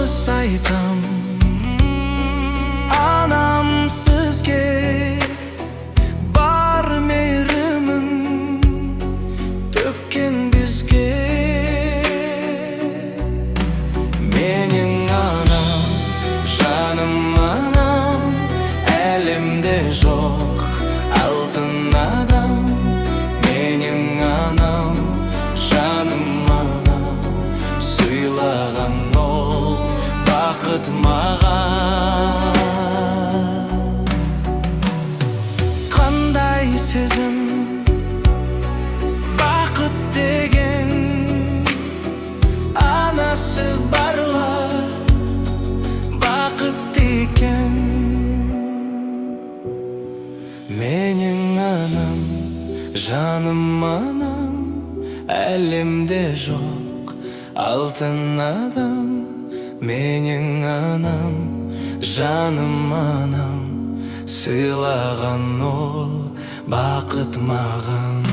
алғыс айтам анам сізге, бар мейірімін төккен бізге. Менің анам, жаным анам, әлемде жоқ алтын адам. Менің анам, жаным анам, сыйлаған ол бақыт маған. Қандай сезім бақыт деген, анасы барлар бақыт екен. Менің анам, жаным анам, әлемде жоқ алтын адам. Менің анам, жаным анам, сыйлаған ол бақыт маған.